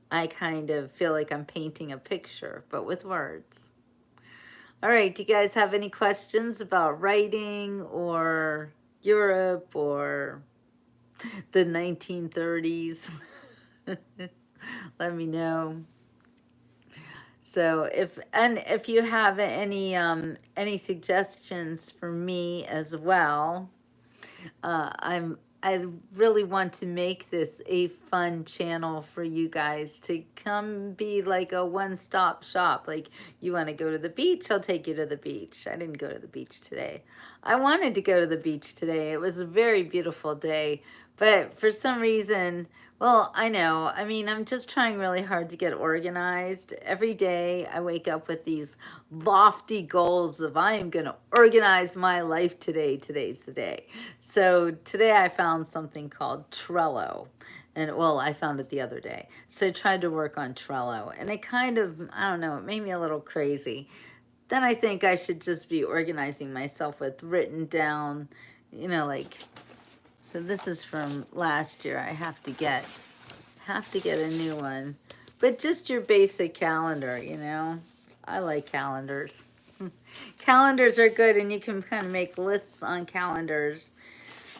I kind of feel like I'm painting a picture, but with words. All right, do you guys have any questions about writing or Europe or the 1930s? Let me know. So if you have any suggestions for me as well, I really want to make this a fun channel for you guys to come be like a one-stop shop. Like, you want to go to the beach, I'll take you to the beach. I didn't go to the beach today. I wanted to go to the beach today. It was a very beautiful day, but for some reason, well, I know. I mean, I'm just trying really hard to get organized. Every day I wake up with these lofty goals of I am going to organize my life today. Today's the day. So today I found something called Trello. And well, I found it the other day. So I tried to work on Trello and it kind of, I don't know, it made me a little crazy. Then I think I should just be organizing myself with written down, like, so this is from last year. I have to get a new one. But just your basic calendar, I like calendars. Calendars are good, and you can kind of make lists on calendars.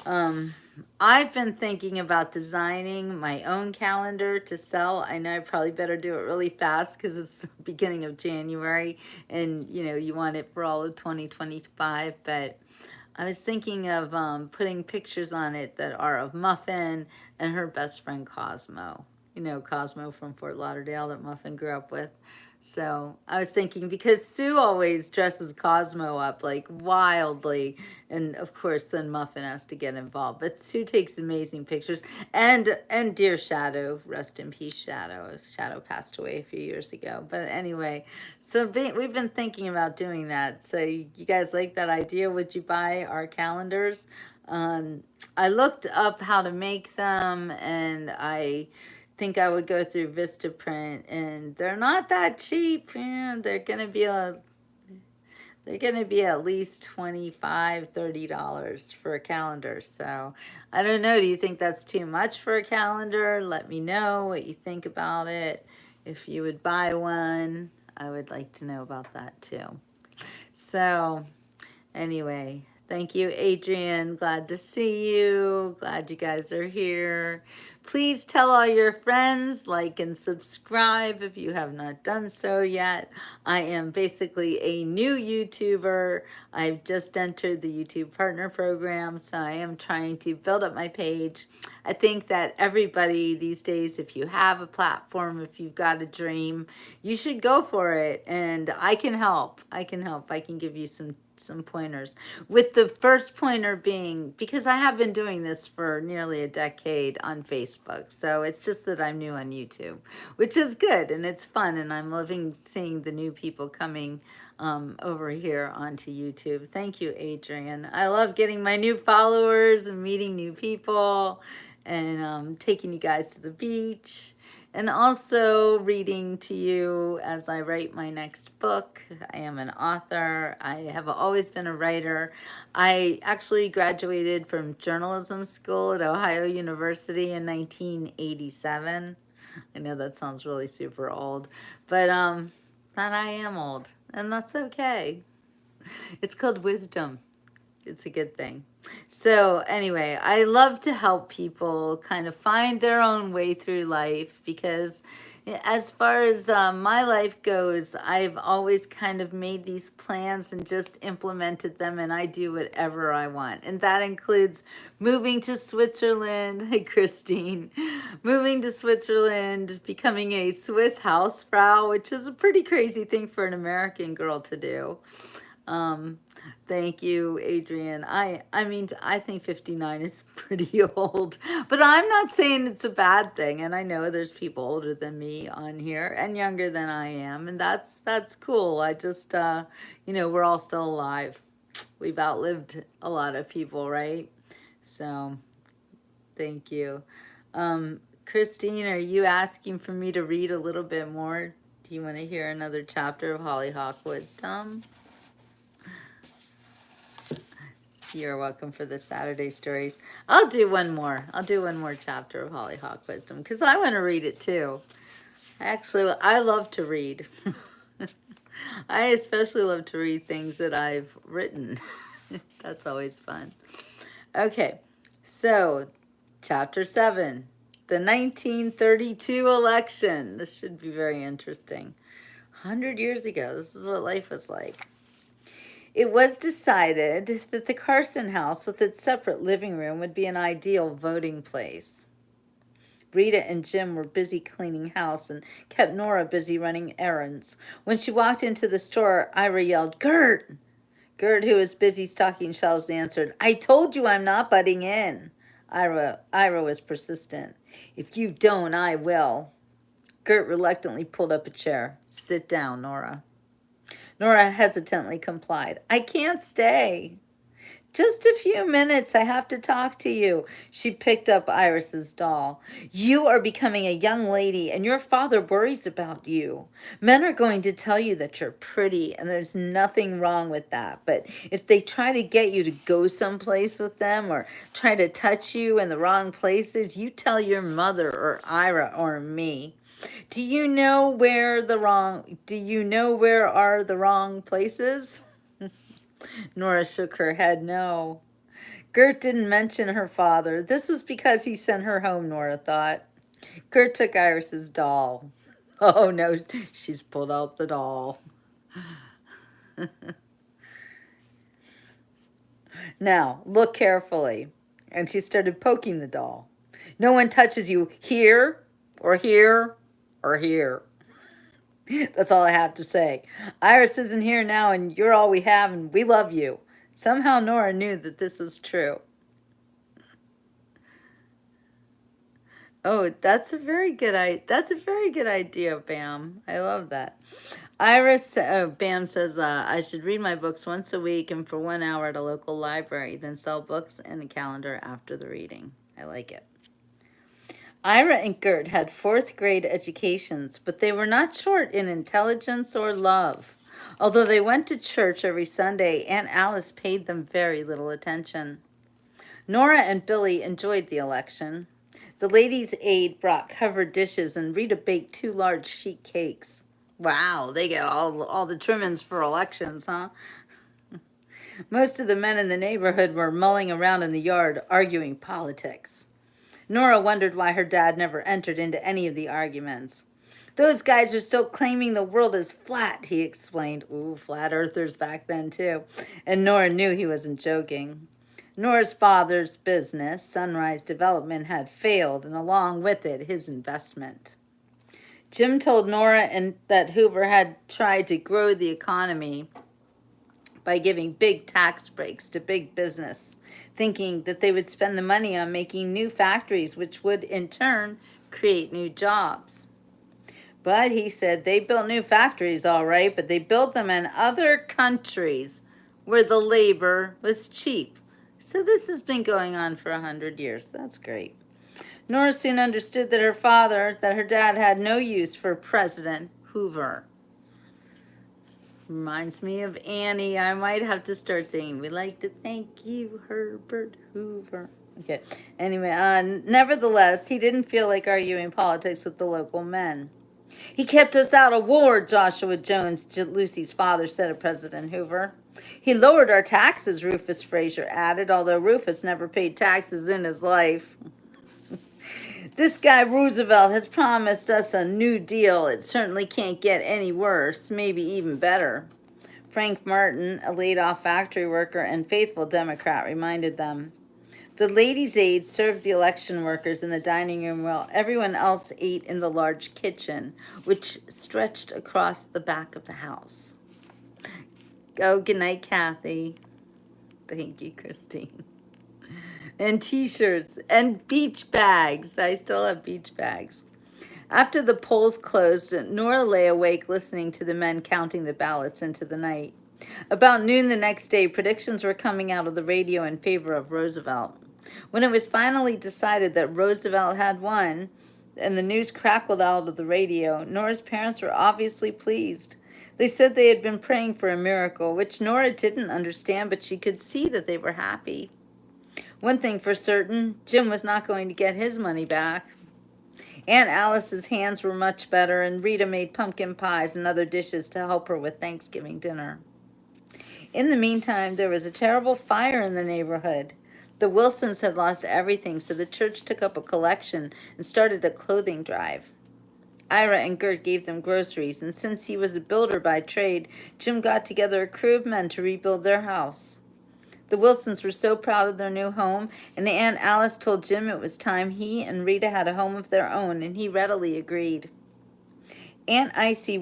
I've been thinking about designing my own calendar to sell. I know I probably better do it really fast because it's the beginning of January, and you want it for all of 2025. But I was thinking of putting pictures on it that are of Muffin and her best friend Cosmo. Cosmo from Fort Lauderdale that Muffin grew up with. So I was thinking, because Sue always dresses Cosmo up like wildly, and of course then Muffin has to get involved. But Sue takes amazing pictures, and dear Shadow, rest in peace, Shadow. Shadow passed away a few years ago. But anyway, so we've been thinking about doing that. So you guys like that idea? Would you buy our calendars? I looked up how to make them, and I think I would go through Vistaprint, and they're not that cheap. Yeah, they're gonna be at least $25-$30 for a calendar. So I don't know, do you think that's too much for a calendar? Let me know what you think about it. If you would buy one, I would like to know about that too. So anyway, thank you, Adrian. Glad to see you. Glad you guys are here. Please tell all your friends, like and subscribe if you have not done so yet. I am basically a new YouTuber. I've just entered the YouTube Partner Program, so I am trying to build up my page. I think that everybody these days, if you have a platform, if you've got a dream, you should go for it, and I can help. I can give you some pointers, with the first pointer being, because I have been doing this for nearly a decade on Facebook, so it's just that I'm new on YouTube, which is good, and it's fun, and I'm loving seeing the new people coming over here onto YouTube. Thank you, Adrian. I love getting my new followers and meeting new people, and taking you guys to the beach, and also reading to you as I write my next book. I am an author. I have always been a writer. I actually graduated from journalism school at Ohio University in 1987. I know that sounds really super old, but I am old, and that's okay. It's called wisdom. It's a good thing. So anyway, I love to help people kind of find their own way through life, because as far as my life goes, I've always kind of made these plans and just implemented them, and I do whatever I want. And that includes moving to Switzerland. Hey, Christine. Moving to Switzerland, becoming a Swiss housefrau, which is a pretty crazy thing for an American girl to do. Thank you, Adrian. I mean, I think 59 is pretty old, but I'm not saying it's a bad thing. And I know there's people older than me on here and younger than I am, and that's cool. I just, we're all still alive. we've outlived a lot of people, right? So thank you. Christine, are you asking for me to read a little bit more? Do you want to hear another chapter of Hollyhock Wisdom? You're welcome for the Saturday stories. I'll do one more. I'll do one more chapter of Hollyhock Wisdom because I want to read it too. Actually, I love to read. I especially love to read things that I've written. That's always fun. Okay, so chapter 7, the 1932 election. This should be very interesting. 100 years ago, this is what life was like. It was decided that the Carson house with its separate living room would be an ideal voting place. Rita and Jim were busy cleaning house and kept Nora busy running errands. When she walked into the store, Ira yelled, "Gert!" Gert, who was busy stocking shelves, answered, "I told you I'm not butting in." Ira was persistent. "If you don't, I will." Gert reluctantly pulled up a chair. "Sit down, Nora." Nora hesitantly complied. "I can't stay." "Just a few minutes. I have to talk to you." She picked up Iris's doll. "You are becoming a young lady, and your father worries about you. Men are going to tell you that you're pretty, and there's nothing wrong with that. But if they try to get you to go someplace with them or try to touch you in the wrong places, you tell your mother or Ira or me. Do you know where are the wrong places?" Nora shook her head no. Gert didn't mention her father. This was because he sent her home, Nora thought. Gert took Iris's doll. Oh no, she's pulled out the doll. "Now, look carefully." And she started poking the doll. "No one touches you here, or here, or here." That's all I have to say. Iris isn't here now, and you're all we have, and we love you. Somehow Nora knew that this was true. Oh, that's a very good idea, Bam. I love that. Bam says, I should read my books once a week and for 1 hour at a local library, then sell books and a calendar after the reading. I like it. Ira and Gert had fourth grade educations, but they were not short in intelligence or love. Although they went to church every Sunday, Aunt Alice paid them very little attention. Nora and Billy enjoyed the election. The ladies' aide brought covered dishes, and Rita baked 2 large sheet cakes. Wow, they get all the trimmings for elections, huh? Most of the men in the neighborhood were mulling around in the yard, arguing politics. Nora wondered why her dad never entered into any of the arguments. "Those guys are still claiming the world is flat," he explained. Ooh, flat earthers back then, too. And Nora knew he wasn't joking. Nora's father's business, Sunrise Development, had failed, and along with it, his investment. Jim told Nora that Hoover had tried to grow the economy by giving big tax breaks to big business, thinking that they would spend the money on making new factories, which would in turn create new jobs. But he said they built new factories, all right, but they built them in other countries where the labor was cheap. So this has been going on for 100 years. That's great. Nora soon understood that her dad had no use for President Hoover. Reminds me of Annie. I might have to start saying, "We'd like to thank you, Herbert Hoover." Okay. Anyway, nevertheless, he didn't feel like arguing politics with the local men. "He kept us out of war," Joshua Jones, Lucy's father, said of President Hoover. "He lowered our taxes," Rufus Fraser added, although Rufus never paid taxes in his life. "This guy Roosevelt has promised us a New Deal. It certainly can't get any worse, maybe even better." Frank Martin, a laid-off factory worker and faithful Democrat, reminded them. The ladies' aide served the election workers in the dining room while everyone else ate in the large kitchen, which stretched across the back of the house. Oh, good night, Kathy. Thank you, Christine. And t-shirts and beach bags. I still have beach bags. After the polls closed, Nora lay awake listening to the men counting the ballots into the night. About noon the next day, predictions were coming out of the radio in favor of Roosevelt. When it was finally decided that Roosevelt had won, and the news crackled out of the radio, Nora's parents were obviously pleased. They said they had been praying for a miracle, which Nora didn't understand, but she could see that they were happy. One thing for certain, Jim was not going to get his money back. Aunt Alice's hands were much better, and Rita made pumpkin pies and other dishes to help her with Thanksgiving dinner. In the meantime, there was a terrible fire in the neighborhood. The Wilsons had lost everything, so the church took up a collection and started a clothing drive. Ira and Gert gave them groceries, and since he was a builder by trade, Jim got together a crew of men to rebuild their house. The Wilsons were so proud of their new home, and Aunt Alice told Jim it was time he and Rita had a home of their own, and he readily agreed. Aunt Icy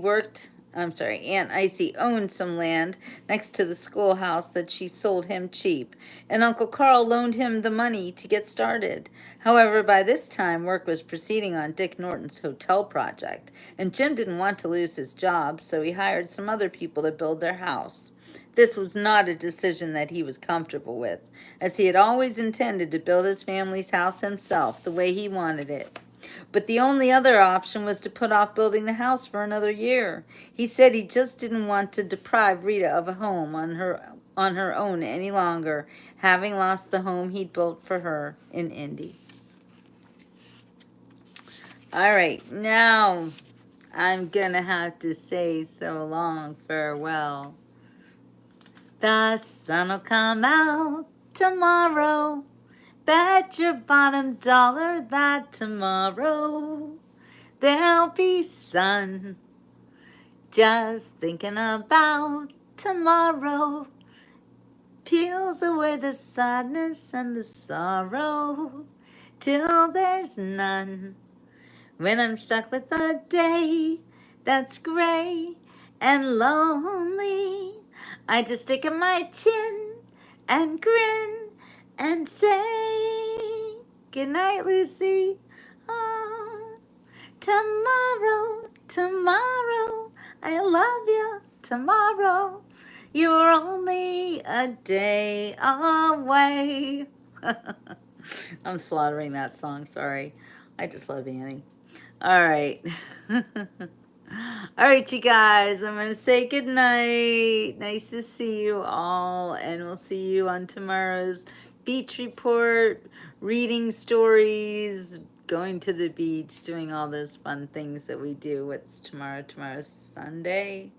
owned some land next to the schoolhouse that she sold him cheap, and Uncle Carl loaned him the money to get started. However, by this time, work was proceeding on Dick Norton's hotel project, and Jim didn't want to lose his job, so he hired some other people to build their house. This was not a decision that he was comfortable with, as he had always intended to build his family's house himself the way he wanted it. But the only other option was to put off building the house for another year. He said he just didn't want to deprive Rita of a home on her own any longer, having lost the home he'd built for her in Indy. All right, now I'm gonna have to say so long farewell. The sun'll come out tomorrow. Bet your bottom dollar that tomorrow there'll be sun. Just thinking about tomorrow peels away the sadness and the sorrow till there's none. When I'm stuck with a day that's gray and lonely, I just stick in my chin and grin and say, good night, Lucy. Oh, tomorrow, tomorrow, I love you. Tomorrow, you're only a day away. I'm slaughtering that song, sorry. I just love Annie. All right. All right, you guys, I'm going to say good night. Nice to see you all, and we'll see you on tomorrow's beach report, reading stories, going to the beach, doing all those fun things that we do. What's tomorrow? Tomorrow's Sunday.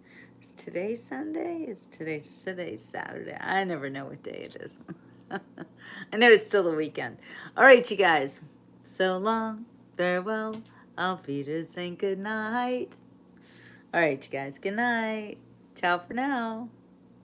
Is today Sunday? Is today's Saturday? I never know what day it is. I know it's still the weekend. All right, you guys. So long. Farewell. Auf Wiedersehen. Good night. All right, you guys. Good night. Ciao for now.